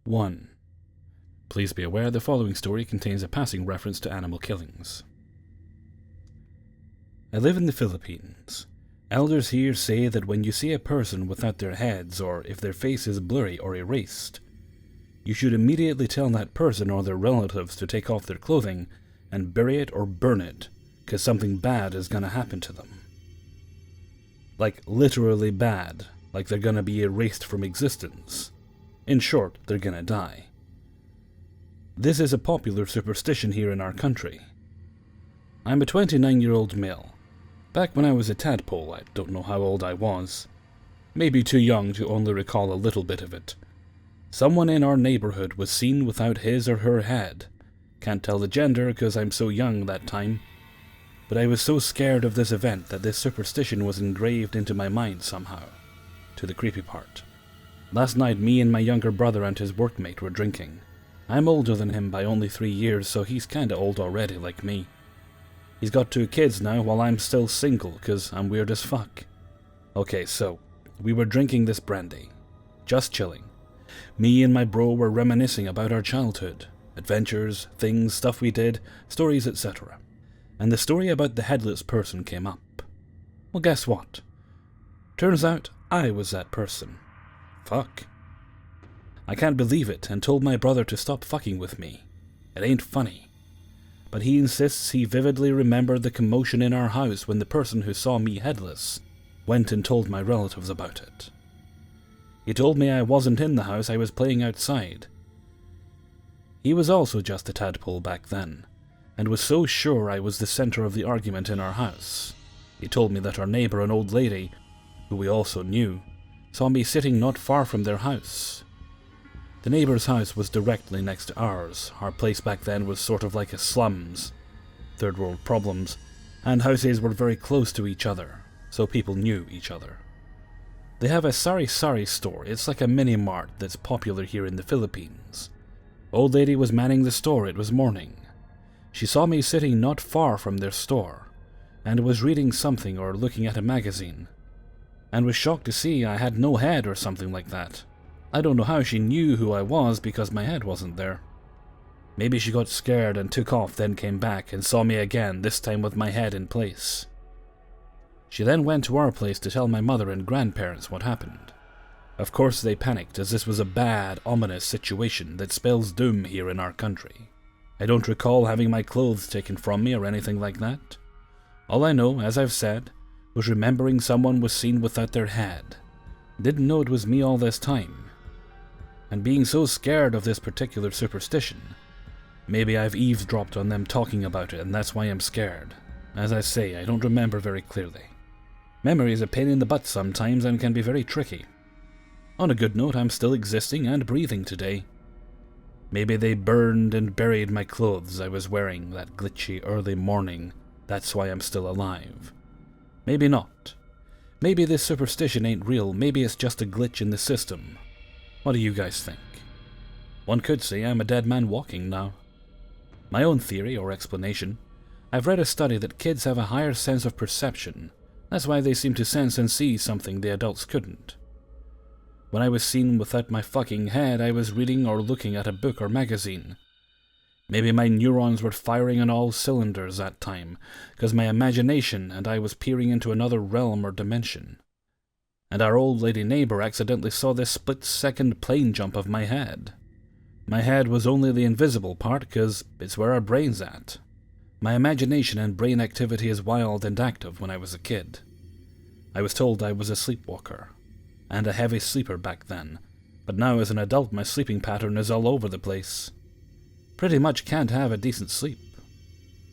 1. Please be aware the following story contains a passing reference to animal killings. I live in the Philippines. Elders here say that when you see a person without their heads, or if their face is blurry or erased, you should immediately tell that person or their relatives to take off their clothing and bury it or burn it, because something bad is gonna happen to them. Like literally bad, like they're gonna be erased from existence. In short, they're gonna die. This is a popular superstition here in our country. I'm a 29-year-old male. Back when I was a tadpole, I don't know how old I was. Maybe too young to only recall a little bit of it. Someone in our neighborhood was seen without his or her head. Can't tell the gender because I'm so young that time. But I was so scared of this event that this superstition was engraved into my mind somehow. To the creepy part. Last night, me and my younger brother and his workmate were drinking. I'm older than him by only 3 years, so he's kinda old already, like me. He's got 2 kids now, while I'm still single, cause I'm weird as fuck. Okay, so, we were drinking this brandy. Just chilling. Me and my bro were reminiscing about our childhood. Adventures, things, stuff we did, stories, etc. And the story about the headless person came up. Well, guess what? Turns out, I was that person. Fuck. I can't believe it, and told my brother to stop fucking with me. It ain't funny. But he insists he vividly remembered the commotion in our house when the person who saw me headless went and told my relatives about it. He told me I wasn't in the house, I was playing outside. He was also just a tadpole back then, and was so sure I was the center of the argument in our house. He told me that our neighbor, an old lady, who we also knew, saw me sitting not far from their house. The neighbor's house was directly next to ours. Our place back then was sort of like a slums, third world problems, and houses were very close to each other, so people knew each other. They have a sari-sari store. It's like a mini-mart that's popular here in the Philippines. Old lady was manning the store. It was morning. She saw me sitting not far from their store, and was reading something or looking at a magazine, and was shocked to see I had no head or something like that. I don't know how she knew who I was because my head wasn't there. Maybe she got scared and took off, then came back and saw me again, this time with my head in place. She then went to our place to tell my mother and grandparents what happened. Of course they panicked, as this was a bad, ominous situation that spells doom here in our country. I don't recall having my clothes taken from me or anything like that. All I know, as I've said, was remembering someone was seen without their head. Didn't know it was me all this time. And being so scared of this particular superstition, maybe I've eavesdropped on them talking about it and that's why I'm scared. As I say, I don't remember very clearly. Memory is a pain in the butt sometimes and can be very tricky. On a good note, I'm still existing and breathing today. Maybe they burned and buried my clothes I was wearing that glitchy early morning, that's why I'm still alive. Maybe not. Maybe this superstition ain't real, maybe it's just a glitch in the system. What do you guys think? One could say I'm a dead man walking now. My own theory or explanation, I've read a study that kids have a higher sense of perception. That's why they seem to sense and see something the adults couldn't. When I was seen without my fucking head, I was reading or looking at a book or magazine. Maybe my neurons were firing on all cylinders that time, because my imagination and I was peering into another realm or dimension. And our old lady neighbor accidentally saw this split-second plane jump of my head. My head was only the invisible part, because it's where our brain's at. My imagination and brain activity is wild and active when I was a kid. I was told I was a sleepwalker, and a heavy sleeper back then, but now as an adult my sleeping pattern is all over the place. Pretty much can't have a decent sleep.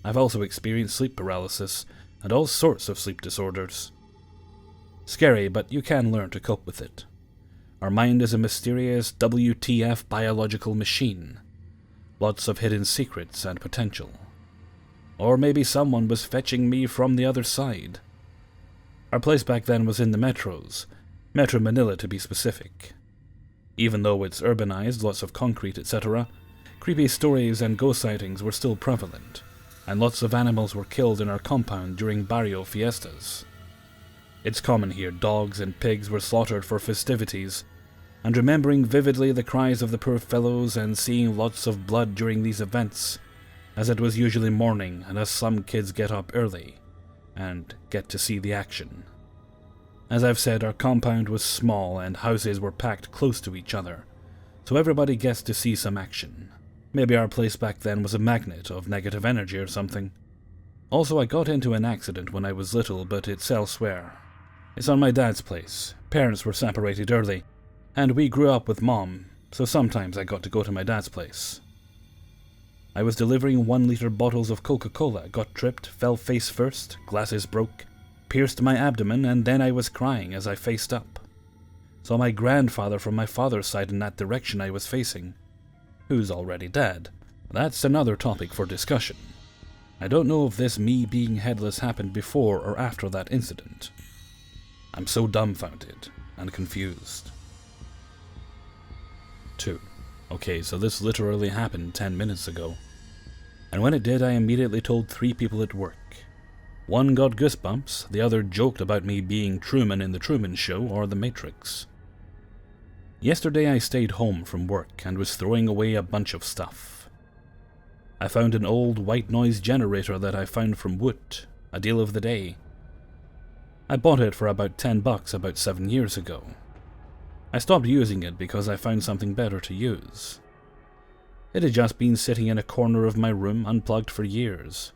I've also experienced sleep paralysis, and all sorts of sleep disorders. Scary, but you can learn to cope with it. Our mind is a mysterious WTF biological machine. Lots of hidden secrets and potential. Or maybe someone was fetching me from the other side. Our place back then was in the metros, Metro Manila to be specific. Even though it's urbanized, lots of concrete, etc., creepy stories and ghost sightings were still prevalent, and lots of animals were killed in our compound during barrio fiestas. It's common here, dogs and pigs were slaughtered for festivities, and remembering vividly the cries of the poor fellows and seeing lots of blood during these events, as it was usually morning and as some kids get up early and get to see the action. As I've said, our compound was small and houses were packed close to each other, so everybody gets to see some action. Maybe our place back then was a magnet of negative energy or something. Also, I got into an accident when I was little, but it's elsewhere. It's on my dad's place. Parents were separated early, and we grew up with Mom, so sometimes I got to go to my dad's place. I was delivering 1-liter bottles of Coca-Cola, got tripped, fell face first, glasses broke, pierced my abdomen, and then I was crying as I faced up. Saw my grandfather from my father's side in that direction I was facing, who's already dead. That's another topic for discussion. I don't know if this me being headless happened before or after that incident. I'm so dumbfounded and confused. 2. Okay, so this literally happened 10 minutes ago. And when it did, I immediately told 3 people at work. One got goosebumps, the other joked about me being Truman in The Truman Show or The Matrix. Yesterday I stayed home from work and was throwing away a bunch of stuff. I found an old white noise generator that I found from Wood, a deal of the day. I bought it for about $10 about 7 years ago. I stopped using it because I found something better to use. It had just been sitting in a corner of my room unplugged for years.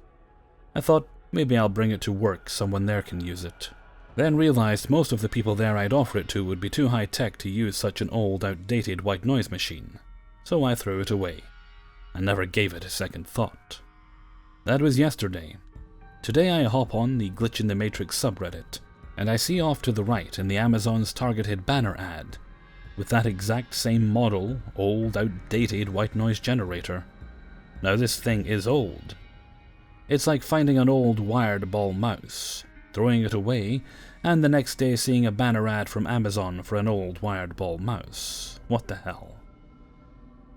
I thought maybe I'll bring it to work, someone there can use it. Then realized most of the people there I'd offer it to would be too high-tech to use such an old, outdated white noise machine, so I threw it away. I never gave it a second thought. That was yesterday. Today I hop on the Glitch in the Matrix subreddit, and I see off to the right in the Amazon's targeted banner ad, with that exact same model, old, outdated white noise generator. Now this thing is old. It's like finding an old wired ball mouse, throwing it away, and the next day seeing a banner ad from Amazon for an old wired ball mouse. What the hell?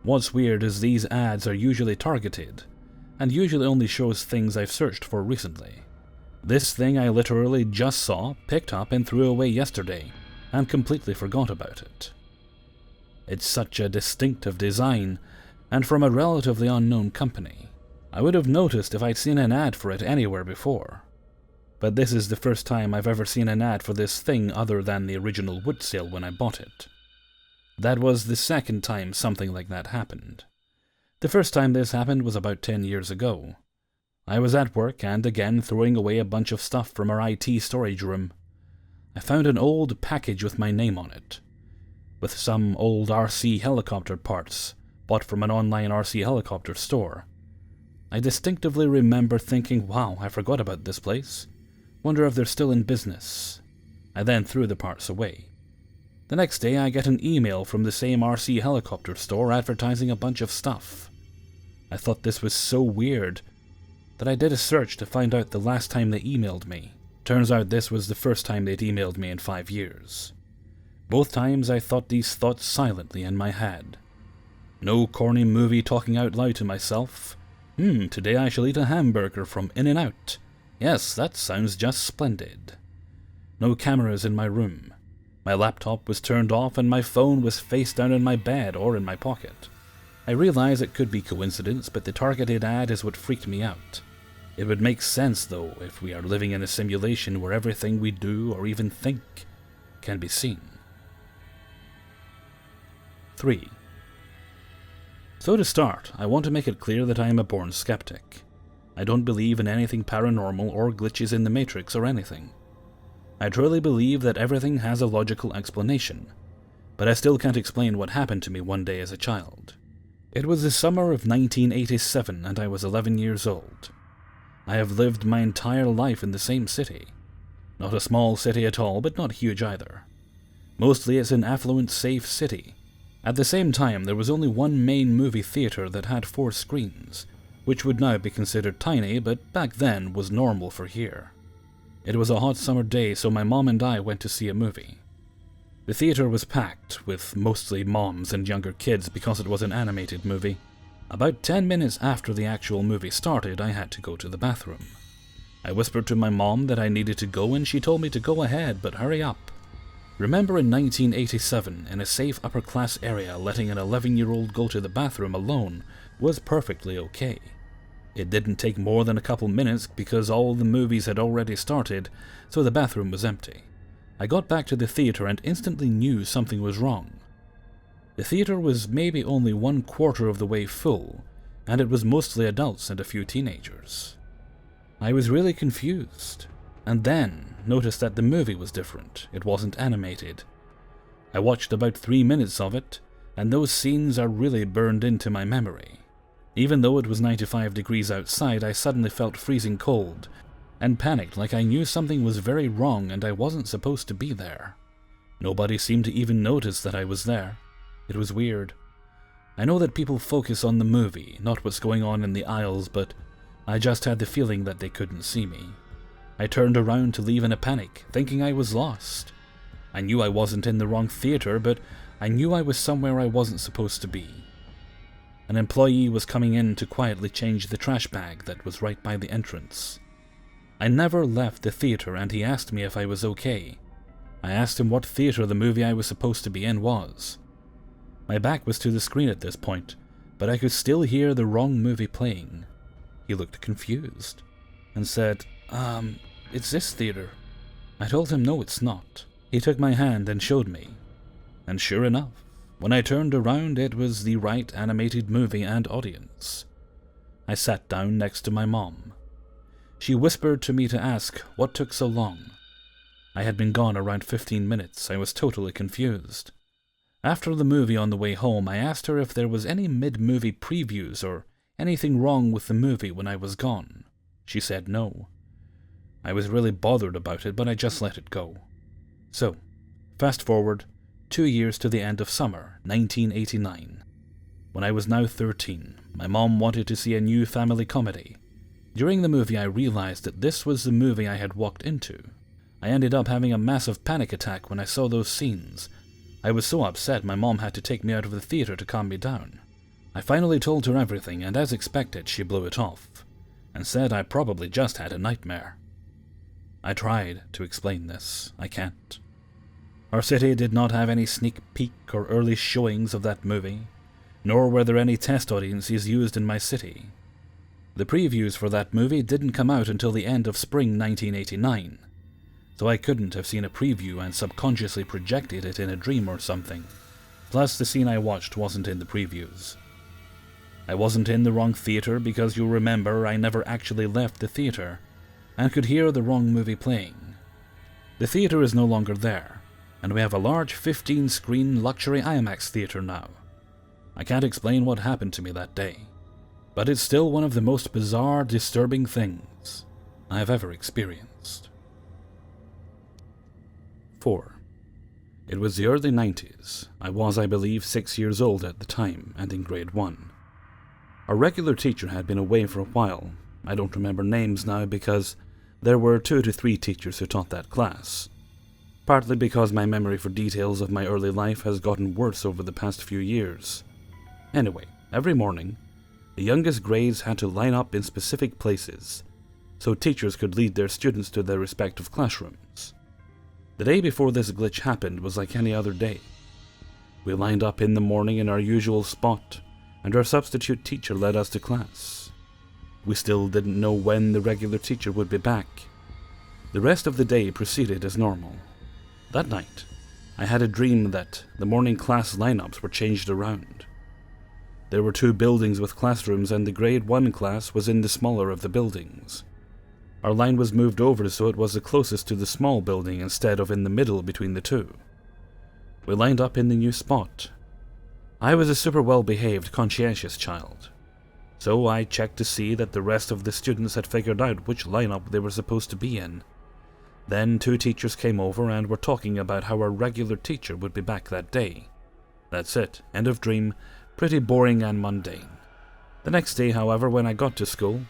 What's weird is these ads are usually targeted, and usually only shows things I've searched for recently. This thing I literally just saw, picked up and threw away yesterday, and completely forgot about it. It's such a distinctive design, and from a relatively unknown company. I would have noticed if I'd seen an ad for it anywhere before. But this is the first time I've ever seen an ad for this thing other than the original wood sale when I bought it. That was the second time something like that happened. The first time this happened was about 10 years ago. I was at work and again throwing away a bunch of stuff from our IT storage room. I found an old package with my name on it, with some old RC helicopter parts bought from an online RC helicopter store. I distinctively remember thinking, wow, I forgot about this place. Wonder if they're still in business. I then threw the parts away. The next day I get an email from the same RC helicopter store advertising a bunch of stuff. I thought this was so weird that I did a search to find out the last time they emailed me. Turns out this was the first time they'd emailed me in 5 years. Both times I thought these thoughts silently in my head. No corny movie talking out loud to myself. Today I shall eat a hamburger from In-N-Out. Yes, that sounds just splendid. No cameras in my room. My laptop was turned off and my phone was face down in my bed or in my pocket. I realize it could be coincidence, but the targeted ad is what freaked me out. It would make sense, though, if we are living in a simulation where everything we do or even think can be seen. 3. So to start, I want to make it clear that I am a born skeptic. I don't believe in anything paranormal or glitches in the Matrix or anything. I truly believe that everything has a logical explanation, but I still can't explain what happened to me one day as a child. It was the summer of 1987 and I was 11 years old. I have lived my entire life in the same city. Not a small city at all, but not huge either. Mostly it's an affluent, safe city. At the same time, there was only one main movie theater that had 4 screens, which would now be considered tiny, but back then was normal for here. It was a hot summer day, so my mom and I went to see a movie. The theater was packed, with mostly moms and younger kids because it was an animated movie. About 10 minutes after the actual movie started, I had to go to the bathroom. I whispered to my mom that I needed to go and she told me to go ahead, but hurry up. Remember in 1987, in a safe upper-class area, letting an 11-year-old go to the bathroom alone was perfectly okay. It didn't take more than a couple minutes because all the movies had already started, so the bathroom was empty. I got back to the theater and instantly knew something was wrong. The theater was maybe only 1/4 of the way full, and it was mostly adults and a few teenagers. I was really confused, and then noticed that the movie was different. It wasn't animated. I watched about 3 minutes of it, and those scenes are really burned into my memory. Even though it was 95 degrees outside, I suddenly felt freezing cold, and panicked like I knew something was very wrong and I wasn't supposed to be there. Nobody seemed to even notice that I was there. It was weird. I know that people focus on the movie, not what's going on in the aisles, but I just had the feeling that they couldn't see me. I turned around to leave in a panic, thinking I was lost. I knew I wasn't in the wrong theater, but I knew I was somewhere I wasn't supposed to be. An employee was coming in to quietly change the trash bag that was right by the entrance. I never left the theater and he asked me if I was okay. I asked him what theater the movie I was supposed to be in was. My back was to the screen at this point, but I could still hear the wrong movie playing. He looked confused and said, it's this theater. I told him no, it's not. He took my hand and showed me. And sure enough, when I turned around, it was the right animated movie and audience. I sat down next to my mom. She whispered to me to ask what took so long. I had been gone around 15 minutes. I was totally confused. After the movie on the way home, I asked her if there was any mid-movie previews or anything wrong with the movie when I was gone. She said no. I was really bothered about it, but I just let it go. So, fast forward 2 years to the end of summer, 1989. When I was now 13, my mom wanted to see a new family comedy. During the movie, I realized that this was the movie I had walked into. I ended up having a massive panic attack when I saw those scenes. I was so upset my mom had to take me out of the theater to calm me down. I finally told her everything, and as expected, she blew it off, and said I probably just had a nightmare. I tried to explain this. I can't. Our city did not have any sneak peek or early showings of that movie, nor were there any test audiences used in my city. The previews for that movie didn't come out until the end of spring 1989, so I couldn't have seen a preview and subconsciously projected it in a dream or something. Plus, the scene I watched wasn't in the previews. I wasn't in the wrong theater because you'll remember I never actually left the theater, and could hear the wrong movie playing. The theater is no longer there, and we have a large 15-screen luxury IMAX theater now. I can't explain what happened to me that day, but it's still one of the most bizarre, disturbing things I have ever experienced. 4. It was the early 90s. I was, I believe, 6 years old at the time, and in grade 1. Our regular teacher had been away for a while. I don't remember names now because there were 2 to 3 teachers who taught that class. Partly because my memory for details of my early life has gotten worse over the past few years. Anyway, every morning, the youngest grades had to line up in specific places, so teachers could lead their students to their respective classrooms. The day before this glitch happened was like any other day. We lined up in the morning in our usual spot, and our substitute teacher led us to class. We still didn't know when the regular teacher would be back. The rest of the day proceeded as normal. That night, I had a dream that the morning class lineups were changed around. There were 2 buildings with classrooms, and the grade 1 class was in the smaller of the buildings. Our line was moved over so it was the closest to the small building instead of in the middle between the 2. We lined up in the new spot. I was a super well-behaved, conscientious child, so I checked to see that the rest of the students had figured out which lineup they were supposed to be in. Then 2 teachers came over and were talking about how our regular teacher would be back that day. That's it. End of dream. Pretty boring and mundane. The next day, however, when I got to school,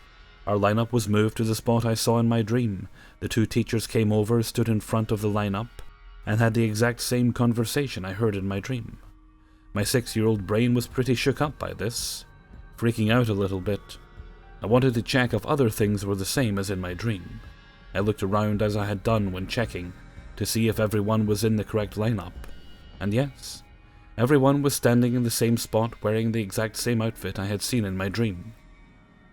our lineup was moved to the spot I saw in my dream. The 2 teachers came over, stood in front of the lineup, and had the exact same conversation I heard in my dream. My 6-year-old brain was pretty shook up by this, freaking out a little bit. I wanted to check if other things were the same as in my dream. I looked around as I had done when checking, to see if everyone was in the correct lineup. And yes, everyone was standing in the same spot wearing the exact same outfit I had seen in my dream.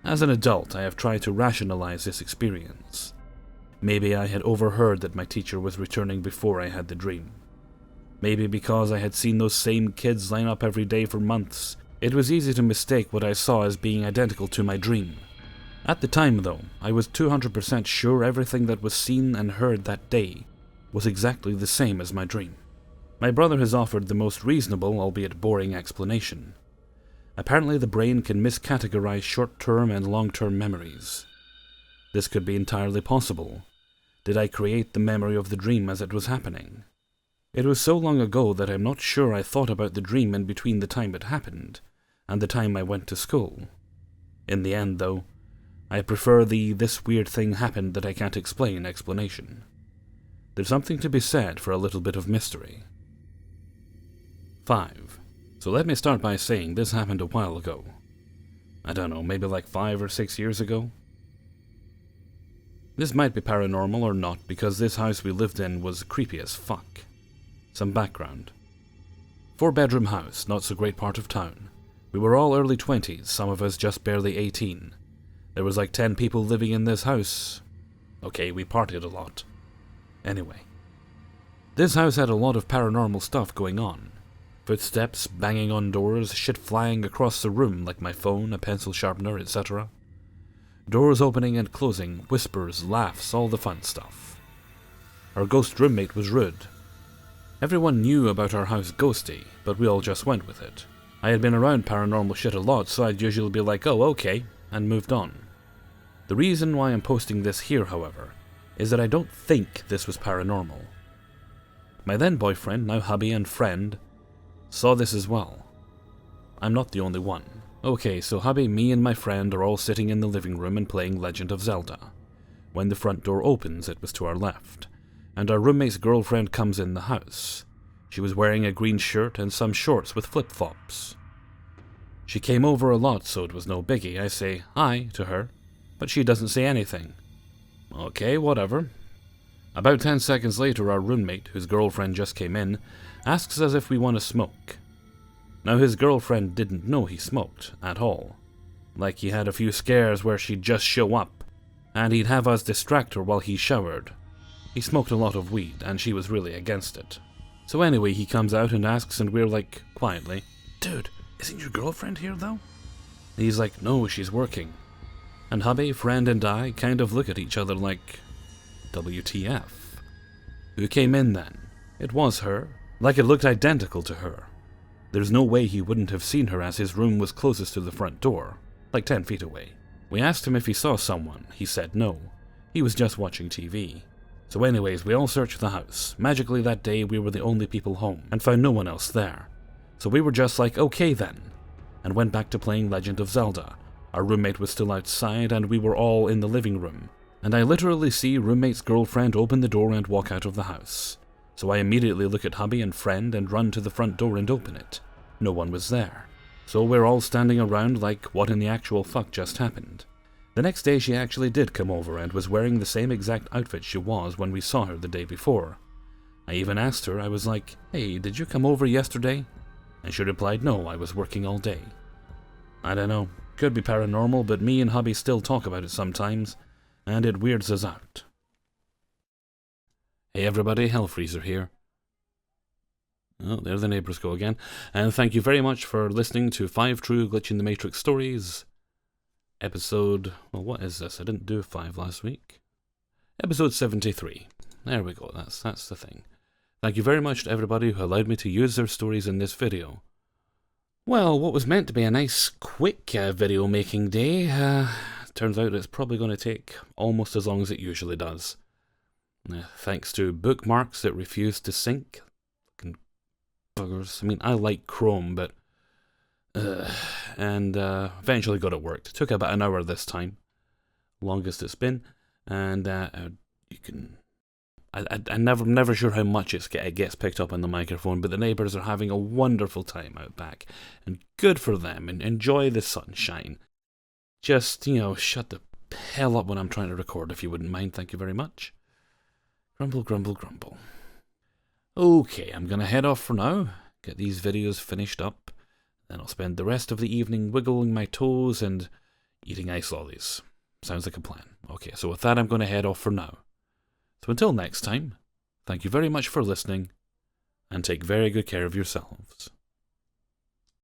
As an adult, I have tried to rationalize this experience. Maybe I had overheard that my teacher was returning before I had the dream. Maybe because I had seen those same kids line up every day for months, it was easy to mistake what I saw as being identical to my dream. At the time, though, I was 200% sure everything that was seen and heard that day was exactly the same as my dream. My brother has offered the most reasonable, albeit boring, explanation. Apparently the brain can miscategorize short-term and long-term memories. This could be entirely possible. Did I create the memory of the dream as it was happening? It was so long ago that I'm not sure I thought about the dream in between the time it happened and the time I went to school. In the end, though, I prefer the "this weird thing happened that I can't explain" explanation. There's something to be said for a little bit of mystery. 5. So let me start by saying this happened a while ago. I don't know, maybe like 5 or 6 years ago? This might be paranormal or not, because this house we lived in was creepy as fuck. Some background. 4-bedroom house, not so great part of town. We were all early 20s, some of us just barely 18. There was like 10 people living in this house. Okay, we partied a lot. Anyway. This house had a lot of paranormal stuff going on. Footsteps, banging on doors, shit flying across the room like my phone, a pencil sharpener, etc. Doors opening and closing, whispers, laughs, all the fun stuff. Our ghost roommate was rude. Everyone knew about our house ghosty, but we all just went with it. I had been around paranormal shit a lot, so I'd usually be like, oh, okay, and moved on. The reason why I'm posting this here, however, is that I don't think this was paranormal. My then boyfriend, now hubby and friend, saw this as well. I'm not the only one. Okay, so hubby, me and my friend are all sitting in the living room and playing Legend of Zelda. When the front door opens, it was to our left, and our roommate's girlfriend comes in the house. She was wearing a green shirt and some shorts with flip-flops. She came over a lot, so it was no biggie. I say hi to her, but she doesn't say anything. Okay, whatever. About 10 seconds later, our roommate, whose girlfriend just came in, asks us if we want to smoke. Now his girlfriend didn't know he smoked, at all. Like he had a few scares where she'd just show up, and he'd have us distract her while he showered. He smoked a lot of weed, and she was really against it. So anyway, he comes out and asks, and we're like, quietly, "Dude, isn't your girlfriend here, though?" And he's like, "No, she's working." And hubby, friend, and I kind of look at each other like, WTF. Who came in then? It was her. Like it looked identical to her. There's no way he wouldn't have seen her as his room was closest to the front door, like 10 feet away. We asked him if he saw someone. He said no. He was just watching TV. So anyways, we all searched the house. Magically that day we were the only people home, and found no one else there. So we were just like, okay then, and went back to playing Legend of Zelda. Our roommate was still outside, and we were all in the living room. And I literally see roommate's girlfriend open the door and walk out of the house. So I immediately look at hubby and friend and run to the front door and open it. No one was there. So we're all standing around like, what in the actual fuck just happened? The next day she actually did come over and was wearing the same exact outfit she was when we saw her the day before. I even asked her, I was like, "Hey, did you come over yesterday?" And she replied, "No, I was working all day." I don't know, could be paranormal, but me and hubby still talk about it sometimes, and it weirds us out. Hey everybody, Hellfreezer here. Oh, there the neighbors go again. And thank you very much for listening to 5 True Glitch in the Matrix Stories. Episode... well, what is this? I didn't do 5 last week. Episode 73. There we go, that's the thing. Thank you very much to everybody who allowed me to use their stories in this video. Well, what was meant to be a nice, quick video making day, turns out it's probably going to take almost as long as it usually does. Thanks to bookmarks that refuse to sync. Fucking buggers. I mean, I like Chrome, but... and eventually got it worked. It took about an hour this time. Longest it's been. And you can... I'm never sure how much it gets picked up on the microphone, but the neighbours are having a wonderful time out back. And good for them, and enjoy the sunshine. Just, shut the hell up when I'm trying to record, if you wouldn't mind. Thank you very much. Grumble, grumble, grumble. Okay, I'm gonna head off for now, get these videos finished up, then I'll spend the rest of the evening wiggling my toes and eating ice lollies. Sounds like a plan. Okay, so with that, I'm gonna head off for now. So until next time, thank you very much for listening, and take very good care of yourselves.